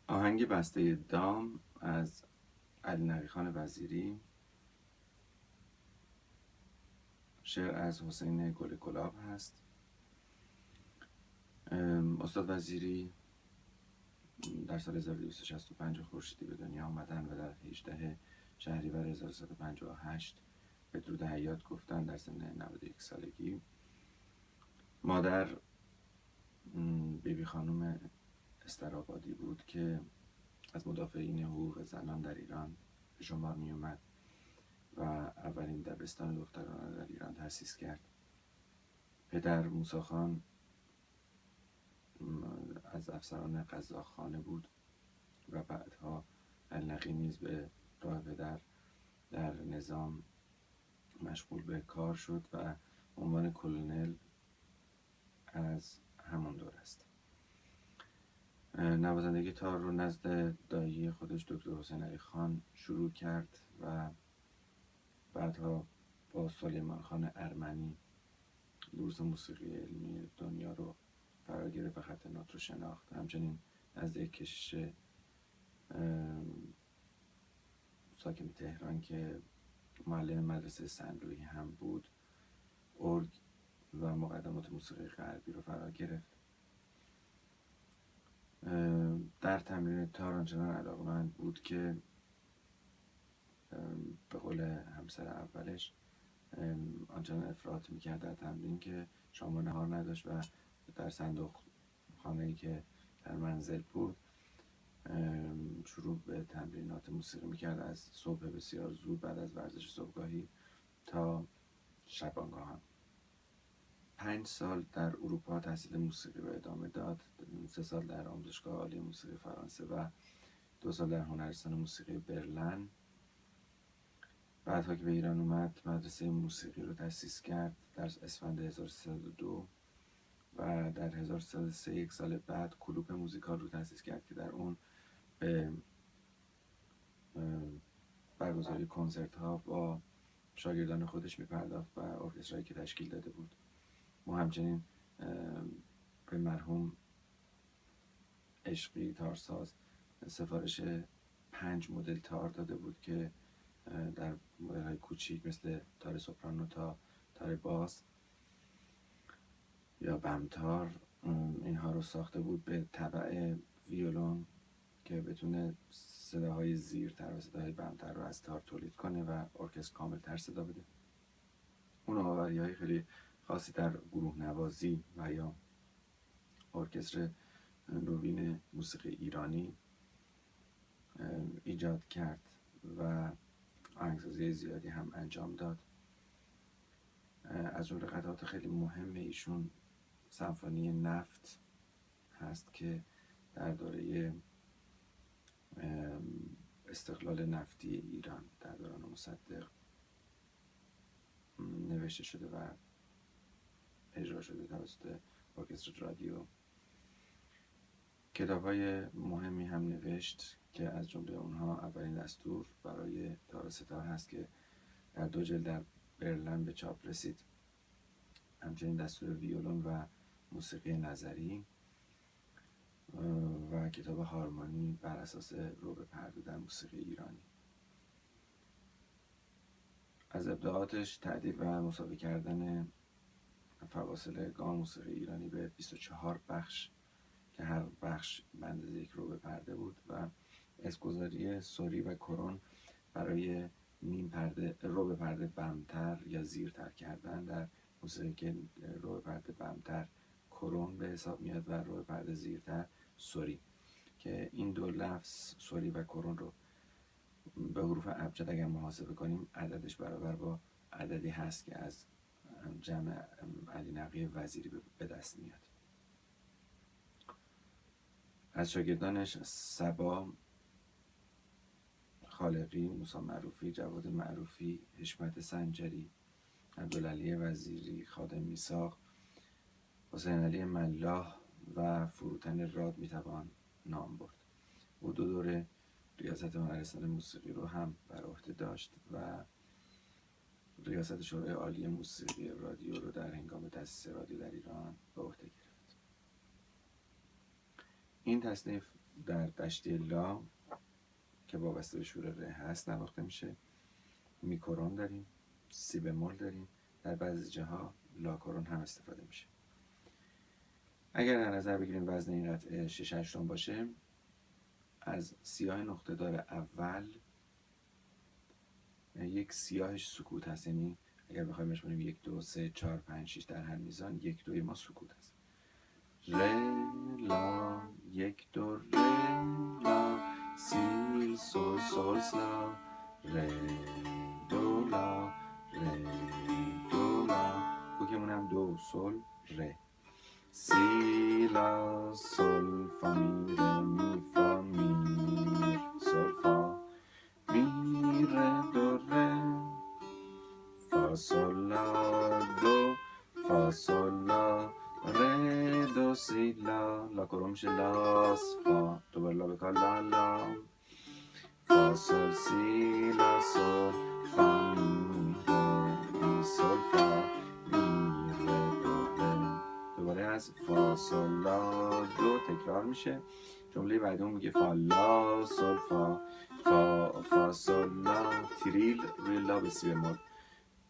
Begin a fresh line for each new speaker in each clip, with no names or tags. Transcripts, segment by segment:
آهنگ بسته دام از علی نقیخان وزیری، شعر از حسین گل گلاب هست. استاد وزیری در سال 1265 خورشیدی به دنیا آمدن و در 18 شهریور 1358 به درود حیات گفتن در سن 91 سالگی. مادر بیبی خانم استرآبادی بود که از مدافعین حقوق زنان در ایران به شمار می اومد و اولین دبستان دخترانه در ایران تأسیس کرد. پدر موسی خان از افسران قزاقخانه بود و بعدها النقی نیز به راه پدر در نظام مشغول به کار شد و عنوان کلونل از همون دور است. نوازندگی تار رو نزد دایی خودش دکتر حسین علی خان شروع کرد و بعدها با سلیمان خان ارمنی دروس موسیقی علمی دنیا رو فرا گرفت و خط نوت رو شناخت. همچنین نزد یک کشیش ساکن تهران که معلم مدرسه سنروی هم بود ارگ و مقدمات موسیقی غربی رو فرا گرفت. در تمرین تار آنچنان علاقمند بود که به قول همسر اولش آنچنان افراط میکرد در تمرین که شام و نهار نداشت و در صندوق خانه‌ای که در منزل بود شروع به تمرینات موسیقی میکرد از صبح بسیار زود بعد از ورزش صبحگاهی تا شبانگاه. 5 سال در اروپا تحصیل موسیقی رو ادامه داد. 3 سال در آموزشگاه عالی موسیقی فرانسه و 2 سال در هنرستان موسیقی برلن. بعدها که به ایران اومد مدرسه موسیقی رو تأسیس کرد در اسفند 1302 و در 1303 یک سال بعد کلوپ موزیکال رو تأسیس کرد که در اون به برگزاری کنسرت ها با شاگردان خودش میپرداخت و ارکسترایی که تشکیل داده بود. ما همچنین به مرحوم عشقی تارساز سفارش 5 مدل تار داده بود که در مدل های کوچیک مثل تار سوپرانو تا تار باس یا بمتار اینها رو ساخته بود به تبع ویولون که بتونه صداهای زیرتر و صداهای بمتر رو از تار تولید کنه و ارکستر کاملتر صدا بده. اون آوری‌های خیلی خاصی در گروه نوازی و یا ارکستر نوین موسیقی ایرانی ایجاد کرد و آهنگسازی زیادی هم انجام داد. از جمله قطعات خیلی مهم ایشون سمفونی نفت هست که در دوره استقلال نفتی ایران در دوران مصدق نوشته شده و اجرا شده توسط ارکستر رادیو. کتاب‌های مهمی هم نوشت که از جمله اونها اولین دستور برای تار و ستار هست که در 2 جلد در برلن به چاپ رسید. همچنین دستور ویولون و موسیقی نظری و کتاب هارمونی بر اساس رو به پرده در موسیقی ایرانی. از ابداعاتش تعدیل و مساوی کردن فواصل گام موسیقی ایرانی به 24 بخش که هر بخش به اندازه یک رو به پرده بود و اسمگذاری سوری و کرون برای نیم پرده رو به پرده بمتر یا زیرتر کردن. در موسیقی که رو به پرده بمتر کرون به حساب میاد و رو به پرده زیرتر سوری، که این دو لفظ سوری و کرون رو به حروف ابجد اگر محاسبه کنیم عددش برابر با عددی هست که از جمع علی نقی وزیری به دست میاد. از شاگردانش صبا خالقی، موسی معروفی، جواد معروفی، حشمت سنجری، عبدالعلی وزیری، خادم میثاق، حسین علی ملاح و فروتن راد میتوان نام برد. او 2 دوره ریاست هنرستان موسیقی رو هم بر عهده داشت و ریاست شورای عالی موسیقی رادیو رو در هنگام تأسیس رادیو در ایران به عهده گرفت. این تصنیف در دشتی لا که وابسته به شور ره هست نواخته میشه. میکرون داریم، سی بمول داریم، در بعضی جاها لا کرون هم استفاده میشه. اگر در نظر بگیریم وزن این قطعه 6/8 باشه، از سیاه نقطه دار اول یک سیاهش سکوت هست، یعنی اگر بخوایم بهش بگیم 1 2 3 4 5 6 در هر میزان 1 2 ما سکوت هست. ره لا 1 2 ره لا سی سول سول لا ره دو لا ره دو لا، کوکمون هم دو سول ره، سی لا سول فا می ره می فا می سول فا می ره دو ره فا سول لا دو فا سول لا ره دو سی لا. لا کرون میشه لاس فا، دوباره لا بکار لا لا فا سول سی لا سول فا می ره می سول فا می ره دو ره، دوباره از فا سول لا دو تکرار میشه. جمله بعدی میگه فا لا سول فا فا سول لا تریل روی لا به سی بمول،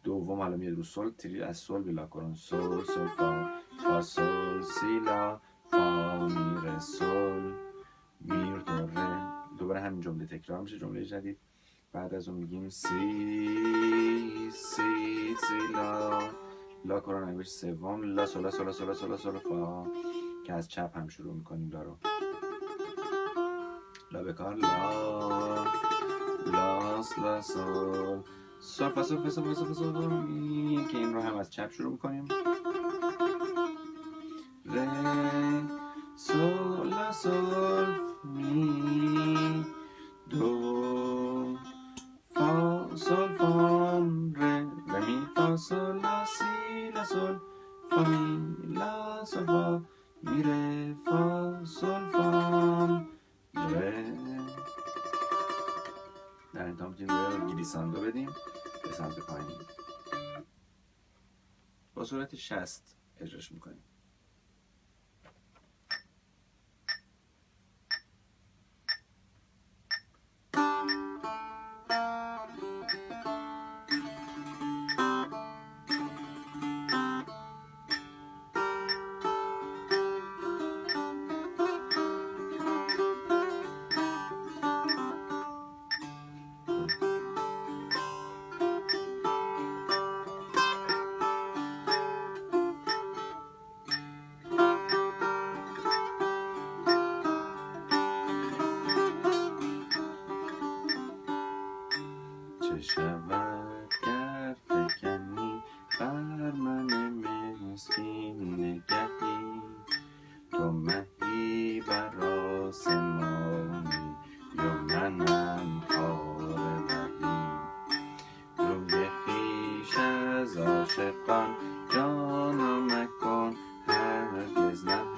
دوم الان میاد رو سول، تریل از سول به لا کرون، سول سول فا فا سول سی لا فا می ره سول میر دو ره، دوباره همین جمله تکرار میشه. جمله جدید بعد از اون میگیم سی سی سی لا کرون نوشت سوم، لا سولا سولا سولا سولا سولا فا که از چپ هم شروع میکنیم لا رو، لا بکار لا لاس لا سول سول فا سول فا سول فا سول فا سول می، که این رو هم از چپ شروع میکنیم. ره سول لا سول می دو فا سول فا ره ره می فا سول لا سی لا سول فا می لا سول فا می ره فا سول فا ره. در انتها میتونیم ره رو گلیساندو بدیم به سمت پایین، با صورت 60 اجراش میکنیم. چه شود گر فکنی بر من مسکین نگهی، تو مهی بر آسمانی یا منم خار رهی، روی خویش از عاشقان جانا مکن هرگز نه